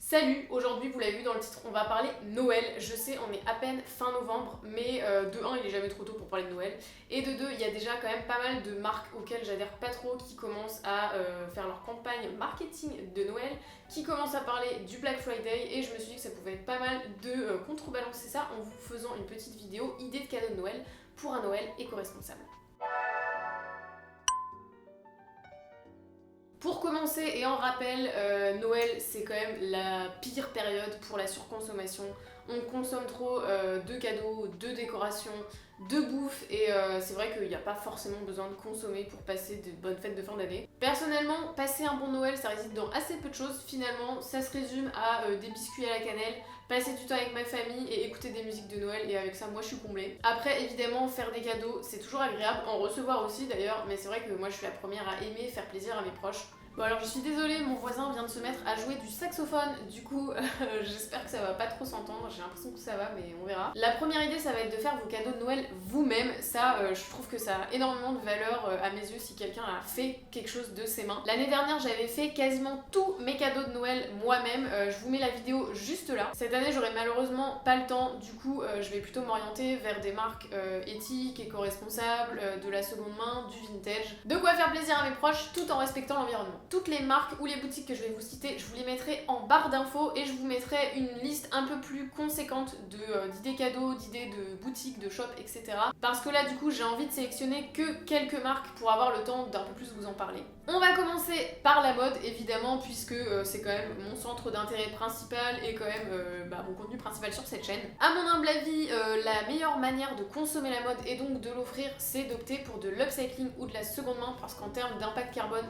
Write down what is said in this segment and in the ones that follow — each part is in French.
Salut, aujourd'hui vous l'avez vu dans le titre, on va parler Noël. Je sais, on est à peine fin novembre, mais de un, il est jamais trop tôt pour parler de Noël. Et de deux, il y a déjà quand même pas mal de marques auxquelles j'adhère pas trop qui commencent à faire leur campagne marketing de Noël, qui commencent à parler du Black Friday. Et je me suis dit que ça pouvait être pas mal de contrebalancer ça en vous faisant une petite vidéo idée de cadeau de Noël pour un Noël éco-responsable. Pour commencer, et en rappel, Noël c'est quand même la pire période pour la surconsommation. On consomme trop de cadeaux, de décorations, de bouffe et c'est vrai qu'il n'y a pas forcément besoin de consommer pour passer de bonnes fêtes de fin d'année. Personnellement, passer un bon Noël ça réside dans assez peu de choses. Finalement, ça se résume à des biscuits à la cannelle, passer du temps avec ma famille et écouter des musiques de Noël, et avec ça moi je suis comblée. Après évidemment faire des cadeaux c'est toujours agréable, en recevoir aussi d'ailleurs, mais c'est vrai que moi je suis la première à aimer faire plaisir à mes proches. Bon alors je suis désolée, mon voisin vient de se mettre à jouer du saxophone, du coup j'espère que ça va pas trop s'entendre, j'ai l'impression que ça va mais on verra. La première idée ça va être de faire vos cadeaux de Noël vous-même, ça je trouve que ça a énormément de valeur à mes yeux si quelqu'un a fait quelque chose de ses mains. L'année dernière j'avais fait quasiment tous mes cadeaux de Noël moi-même, je vous mets la vidéo juste là. Cette année j'aurai malheureusement pas le temps, du coup je vais plutôt m'orienter vers des marques éthiques, éco-responsables, de la seconde main, du vintage. De quoi faire plaisir à mes proches tout en respectant l'environnement. Toutes les marques ou les boutiques que je vais vous citer, je vous les mettrai en barre d'infos et je vous mettrai une liste un peu plus conséquente d'idées cadeaux, d'idées de boutiques, de shops, etc. Parce que là du coup j'ai envie de sélectionner que quelques marques pour avoir le temps d'un peu plus vous en parler. On va commencer par la mode évidemment puisque c'est quand même mon centre d'intérêt principal et quand même mon contenu principal sur cette chaîne. À mon humble avis, la meilleure manière de consommer la mode et donc de l'offrir, c'est d'opter pour de l'upcycling ou de la seconde main parce qu'en termes d'impact carbone,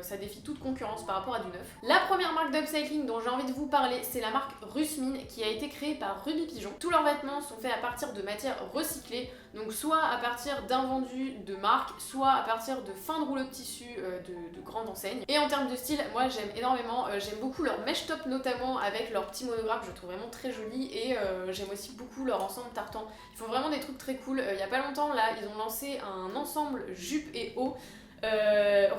ça défie toute concurrence par rapport à du neuf. La première marque d'upcycling dont j'ai envie de vous parler, c'est la marque Rusmine qui a été créée par Ruby Pigeon. Tous leurs vêtements sont faits à partir de matières recyclées, donc soit à partir d'invendus de marque, soit à partir de fins de rouleaux de tissu de grandes enseignes. Et en termes de style, moi j'aime énormément, j'aime beaucoup leur mesh top notamment avec leur petit monographe, je le trouve vraiment très joli, et j'aime aussi beaucoup leur ensemble tartan. Ils font vraiment des trucs très cool. Il y a pas longtemps là, ils ont lancé un ensemble jupe et haut.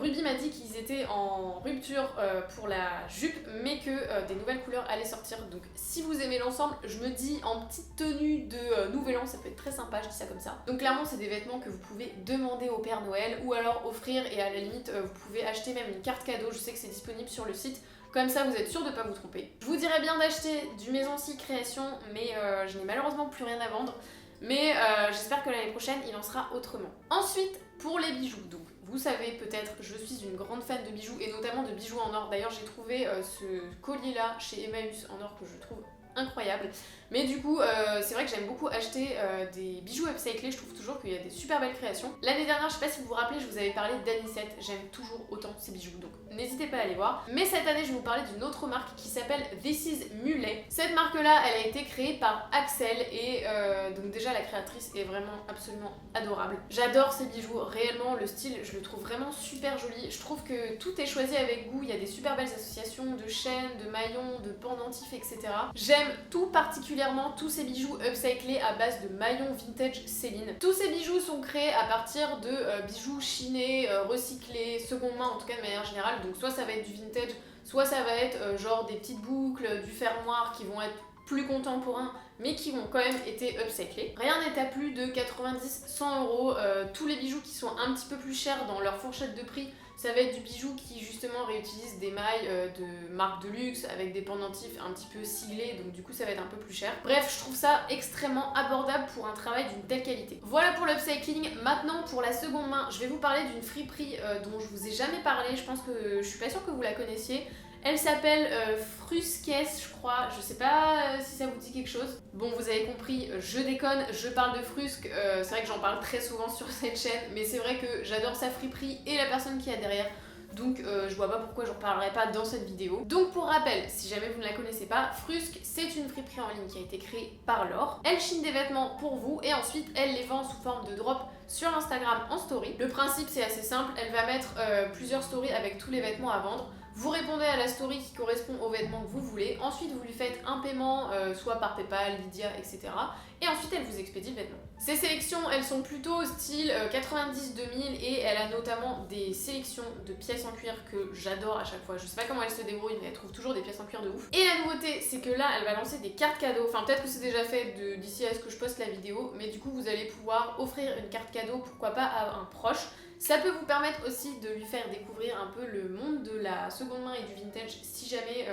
Ruby m'a dit qu'ils étaient en rupture pour la jupe mais que des nouvelles couleurs allaient sortir, donc si vous aimez l'ensemble, je me dis en petite tenue de nouvel an ça peut être très sympa, je dis ça comme ça. Donc clairement c'est des vêtements que vous pouvez demander au Père Noël ou alors offrir, et à la limite vous pouvez acheter même une carte cadeau, je sais que c'est disponible sur le site. Comme ça, vous êtes sûr de pas vous tromper. Je vous dirais bien d'acheter du Maison-ci Création, mais je n'ai malheureusement plus rien à vendre. Mais j'espère que l'année prochaine, il en sera autrement. Ensuite, pour les bijoux. Donc, vous savez peut-être, je suis une grande fan de bijoux, et notamment de bijoux en or. D'ailleurs, j'ai trouvé ce collier-là chez Emmaüs en or que je trouve incroyable. Mais du coup, c'est vrai que j'aime beaucoup acheter des bijoux upcyclés, je trouve toujours qu'il y a des super belles créations. L'année dernière, je sais pas si vous vous rappelez, je vous avais parlé d'Anisette, j'aime toujours autant ces bijoux, donc n'hésitez pas à aller voir. Mais cette année, je vais vous parler d'une autre marque qui s'appelle This Is Mulet. Cette marque-là, elle a été créée par Axel, et donc déjà la créatrice est vraiment absolument adorable. J'adore ces bijoux, réellement, le style, je le trouve vraiment super joli. Je trouve que tout est choisi avec goût, il y a des super belles associations de chaînes, de maillons, de pendentifs, etc. J'aime tout particulièrement tous ces bijoux upcyclés à base de maillons vintage Céline. Tous ces bijoux sont créés à partir de bijoux chinés, recyclés, seconde main en tout cas de manière générale, donc soit ça va être du vintage, soit ça va être genre des petites boucles, du fermoir qui vont être plus contemporains mais qui ont quand même été upcyclés. Rien n'est à plus de 90-100 euros. Tous les bijoux qui sont un petit peu plus chers dans leur fourchette de prix, ça va être du bijou qui justement réutilise des mailles de marques de luxe avec des pendentifs un petit peu siglés, donc du coup ça va être un peu plus cher. Bref, je trouve ça extrêmement abordable pour un travail d'une telle qualité. Voilà pour l'upcycling. Maintenant pour la seconde main, je vais vous parler d'une friperie dont je vous ai jamais parlé, je pense que je suis pas sûre que vous la connaissiez. Elle s'appelle Frusques, je crois, je sais pas si ça vous dit quelque chose. Bon, vous avez compris, je déconne, je parle de Frusques, c'est vrai que j'en parle très souvent sur cette chaîne, mais c'est vrai que j'adore sa friperie et la personne qui a derrière. Donc je vois pas pourquoi j'en parlerai pas dans cette vidéo. Donc pour rappel, si jamais vous ne la connaissez pas, Frusques c'est une friperie en ligne qui a été créée par Laure. Elle chine des vêtements pour vous et ensuite elle les vend sous forme de drop sur Instagram en story. Le principe c'est assez simple, elle va mettre plusieurs stories avec tous les vêtements à vendre. Vous répondez à la story qui correspond aux vêtements que vous voulez, ensuite vous lui faites un paiement, soit par Paypal, Lydia, etc. Et ensuite elle vous expédie le vêtement. Ces sélections, elles sont plutôt style 90-2000 et elle a notamment des sélections de pièces en cuir que j'adore à chaque fois. Je sais pas comment elle se débrouille mais elle trouve toujours des pièces en cuir de ouf. Et la nouveauté, c'est que là, elle va lancer des cartes cadeaux. Enfin, peut-être que c'est déjà fait d'ici à ce que je poste la vidéo, mais du coup, vous allez pouvoir offrir une carte cadeau, pourquoi pas à un proche. Ça peut vous permettre aussi de lui faire découvrir un peu le monde de la seconde main et du vintage si jamais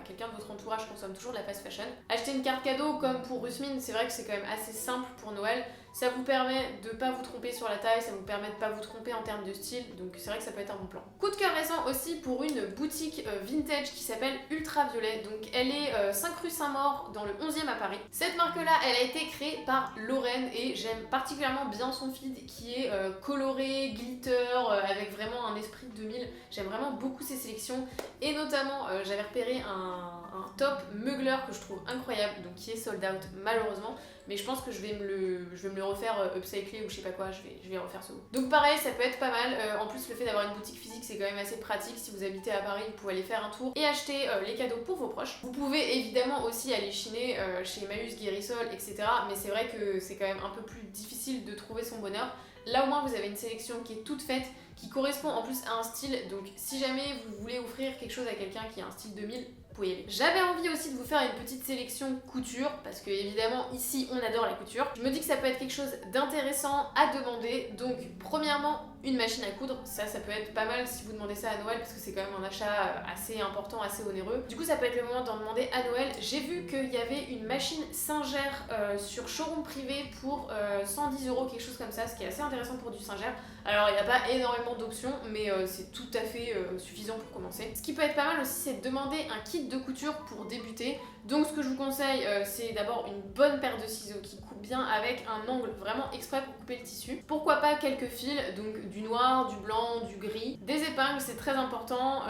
quelqu'un de votre entourage consomme toujours de la fast fashion. Acheter une carte cadeau comme pour Rusmin, c'est vrai que c'est quand même assez simple pour Noël. Ça vous permet de pas vous tromper sur la taille, ça vous permet de pas vous tromper en termes de style, donc c'est vrai que ça peut être un bon plan. Coup de cœur récent aussi pour une boutique vintage qui s'appelle Ultraviolet, donc elle est 5 rue Saint-Maur dans le 11e à Paris. Cette marque-là, elle a été créée par Lorraine et j'aime particulièrement bien son feed qui est coloré, glitter, avec vraiment un esprit 2000. J'aime vraiment beaucoup ses sélections et notamment j'avais repéré un top Mugler que je trouve incroyable, donc qui est sold out malheureusement, mais je pense que je vais me le refaire upcycler ou je sais pas quoi, je vais refaire ce haut. Donc pareil, ça peut être pas mal. En plus, le fait d'avoir une boutique physique, c'est quand même assez pratique. Si vous habitez à Paris, vous pouvez aller faire un tour et acheter les cadeaux pour vos proches. Vous pouvez évidemment aussi aller chiner chez Emmaüs, Guérissol, etc. Mais c'est vrai que c'est quand même un peu plus difficile de trouver son bonheur. Là au moins vous avez une sélection qui est toute faite, qui correspond en plus à un style, donc si jamais vous voulez offrir quelque chose à quelqu'un qui a un style 2000, vous pouvez y aller. J'avais envie aussi de vous faire une petite sélection couture, parce que évidemment ici on adore la couture. Je me dis que ça peut être quelque chose d'intéressant à demander, donc premièrement une machine à coudre, ça peut être pas mal si vous demandez ça à Noël, parce que c'est quand même un achat assez important, assez onéreux. Du coup ça peut être le moment d'en demander à Noël. J'ai vu qu'il y avait une machine Singer sur showroom privé pour 110 €, quelque chose comme ça, ce qui est assez intéressant pour du Singer. Alors il n'y a pas énormément d'options, mais c'est tout à fait suffisant pour commencer. Ce qui peut être pas mal aussi, c'est de demander un kit de couture pour débuter. Donc ce que je vous conseille, c'est d'abord une bonne paire de ciseaux qui coupe bien avec un angle vraiment exprès pour couper le tissu. Pourquoi pas quelques fils, donc du noir, du blanc, du gris, des épingles, c'est très important,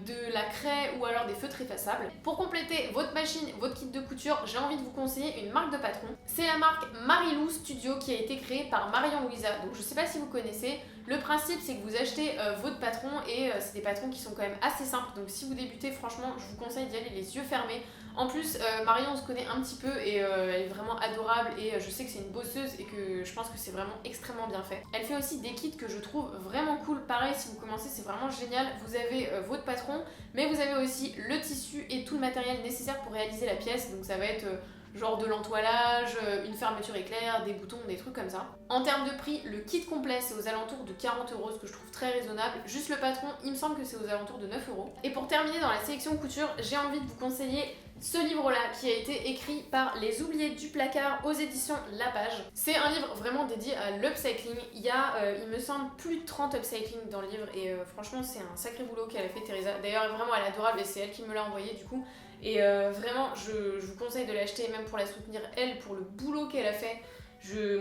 de la craie ou alors des feutres effaçables. Pour compléter votre machine, votre kit de couture, j'ai envie de vous conseiller une marque de patron. C'est la marque Marilou Studio qui a été créée par Marion Louisa. Donc je sais pas si vous connaissez. Le principe, c'est que vous achetez votre patron et c'est des patrons qui sont quand même assez simples. Donc si vous débutez, franchement, je vous conseille d'y aller les yeux fermés. En plus, Marion, on se connaît un petit peu et elle est vraiment adorable et je sais que c'est une bosseuse et que je pense que c'est vraiment extrêmement bien fait. Elle fait aussi des kits que je trouve vraiment cool. Pareil, si vous commencez, c'est vraiment génial. Vous avez votre patron, mais vous avez aussi le tissu et tout le matériel nécessaire pour réaliser la pièce. Donc ça va être genre de l'entoilage, une fermeture éclair, des boutons, des trucs comme ça. En termes de prix, le kit complet c'est aux alentours de 40 €, ce que je trouve très raisonnable. Juste le patron, il me semble que c'est aux alentours de 9 €. Et pour terminer dans la sélection couture, j'ai envie de vous conseiller ce livre-là qui a été écrit par Les Oubliés du Placard aux éditions La Page. C'est un livre vraiment dédié à l'upcycling. Il y a, il me semble, plus de 30 upcycling dans le livre et franchement c'est un sacré boulot qu'elle a fait Teresa. D'ailleurs vraiment elle est adorable et c'est elle qui me l'a envoyé du coup. Et vraiment je vous conseille de l'acheter même pour la soutenir elle, pour le boulot qu'elle a fait.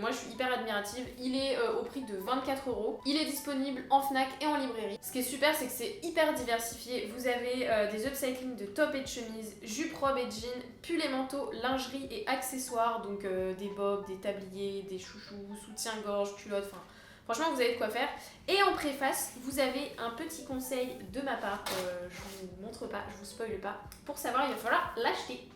Moi je suis hyper admirative. Il est au prix de 24 €. Il est disponible en Fnac et en librairie. Ce qui est super, c'est que c'est hyper diversifié. Vous avez des upcycling de top et de chemises, jupes, robes et jeans, pulls et manteaux, lingerie et accessoires, donc des bobs, des tabliers, des chouchous, soutien-gorge, culottes, enfin franchement vous avez de quoi faire. Et en préface, vous avez un petit conseil de ma part, je vous montre pas, je vous spoil pas. Pour savoir, il va falloir l'acheter.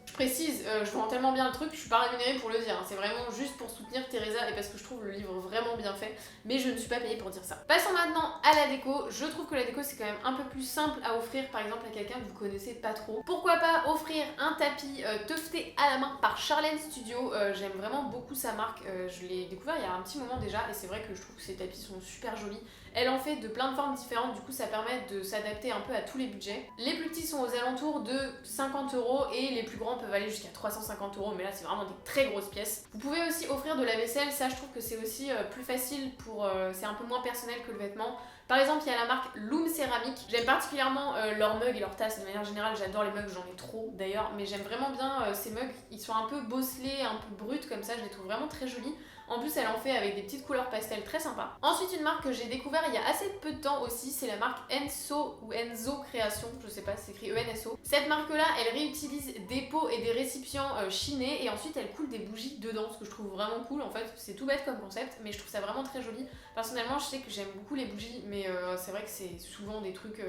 Je précise, je vends tellement bien le truc, je suis pas rémunérée pour le dire, hein. C'est vraiment juste pour soutenir Teresa et parce que je trouve le livre vraiment bien fait, mais je ne suis pas payée pour dire ça. Passons maintenant à la déco. Je trouve que la déco c'est quand même un peu plus simple à offrir par exemple à quelqu'un que vous connaissez pas trop. Pourquoi pas offrir un tapis tufté à la main par Charlène Studio. J'aime vraiment beaucoup sa marque, je l'ai découvert il y a un petit moment déjà et c'est vrai que je trouve que ces tapis sont super jolis. Elle en fait de plein de formes différentes, du coup ça permet de s'adapter un peu à tous les budgets. Les plus petits sont aux alentours de 50 € et les plus grands peuvent aller jusqu'à 350 €, mais là c'est vraiment des très grosses pièces. Vous pouvez aussi offrir de la vaisselle, ça je trouve que c'est aussi plus facile pour... c'est un peu moins personnel que le vêtement. Par exemple, il y a la marque Loom Céramique. J'aime particulièrement leurs mugs et leurs tasses. De manière générale, j'adore les mugs, j'en ai trop d'ailleurs, mais j'aime vraiment bien ces mugs. Ils sont un peu bosselés, un peu bruts comme ça, je les trouve vraiment très jolis. En plus, elle en fait avec des petites couleurs pastel très sympas. Ensuite, une marque que j'ai découvert il y a assez peu de temps aussi, c'est la marque Enso ou Enzo Création, je sais pas, c'est écrit ENSO. Cette marque-là, elle réutilise des pots et des récipients chinés et ensuite elle coule des bougies dedans, ce que je trouve vraiment cool. En fait, c'est tout bête comme concept, mais je trouve ça vraiment très joli. Personnellement, je sais que j'aime beaucoup les bougies, mais c'est vrai que c'est souvent des trucs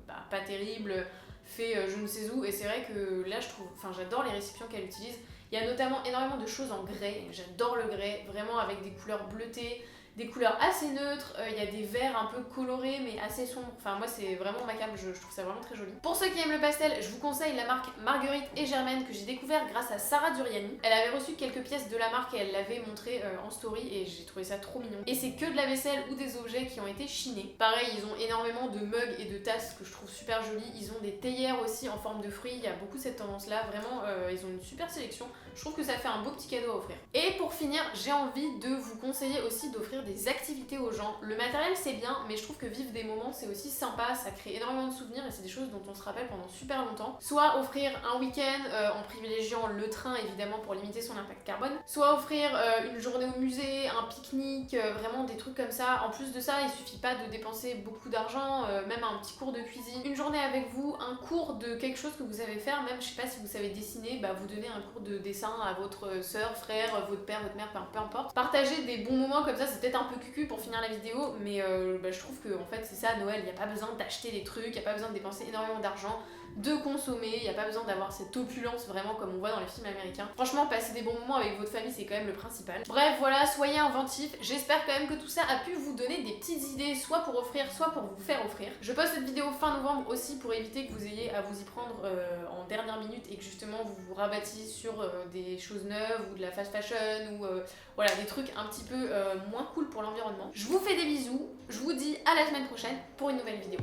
pas terribles, faits je ne sais où, et c'est vrai que là, j'adore les récipients qu'elle utilise. Il y a notamment énormément de choses en grès, j'adore le grès, vraiment avec des couleurs bleutées, des couleurs assez neutres, il y a des verts un peu colorés mais assez sombres. Enfin moi c'est vraiment ma cam, je trouve ça vraiment très joli. Pour ceux qui aiment le pastel, je vous conseille la marque Marguerite et Germaine que j'ai découvert grâce à Sarah Duriani. Elle avait reçu quelques pièces de la marque et elle l'avait montré en story et j'ai trouvé ça trop mignon. Et c'est que de la vaisselle ou des objets qui ont été chinés. Pareil, ils ont énormément de mugs et de tasses que je trouve super jolies. Ils ont des théières aussi en forme de fruits, il y a beaucoup cette tendance là, vraiment ils ont une super sélection. Je trouve que ça fait un beau petit cadeau à offrir. Et pour finir, j'ai envie de vous conseiller aussi d'offrir des activités aux gens. Le matériel c'est bien, mais je trouve que vivre des moments c'est aussi sympa, ça crée énormément de souvenirs et c'est des choses dont on se rappelle pendant super longtemps. Soit offrir un week-end en privilégiant le train évidemment pour limiter son impact carbone, soit offrir une journée au musée, un pique-nique, vraiment des trucs comme ça. En plus de ça, il suffit pas de dépenser beaucoup d'argent, même un petit cours de cuisine, une journée avec vous, un cours de quelque chose que vous savez faire, même je sais pas si vous savez dessiner, bah vous donnez un cours de dessin à votre soeur, frère, votre père, votre mère, peu importe. Partager des bons moments comme ça, c'est peut-être un peu cucu pour finir la vidéo, mais je trouve que en fait c'est ça Noël, il n'y a pas besoin d'acheter des trucs, il n'y a pas besoin de dépenser énormément d'argent, de consommer, il n'y a pas besoin d'avoir cette opulence vraiment comme on voit dans les films américains. Franchement, passer des bons moments avec votre famille c'est quand même le principal. Bref voilà, soyez inventifs, j'espère quand même que tout ça a pu vous donner des petites idées, soit pour offrir, soit pour vous faire offrir. Je poste cette vidéo fin novembre aussi pour éviter que vous ayez à vous y prendre en dernière minute et que justement vous vous rabattiez sur des choses neuves ou de la fast fashion ou voilà des trucs un petit peu moins cool pour l'environnement. Je vous fais des bisous, je vous dis à la semaine prochaine pour une nouvelle vidéo.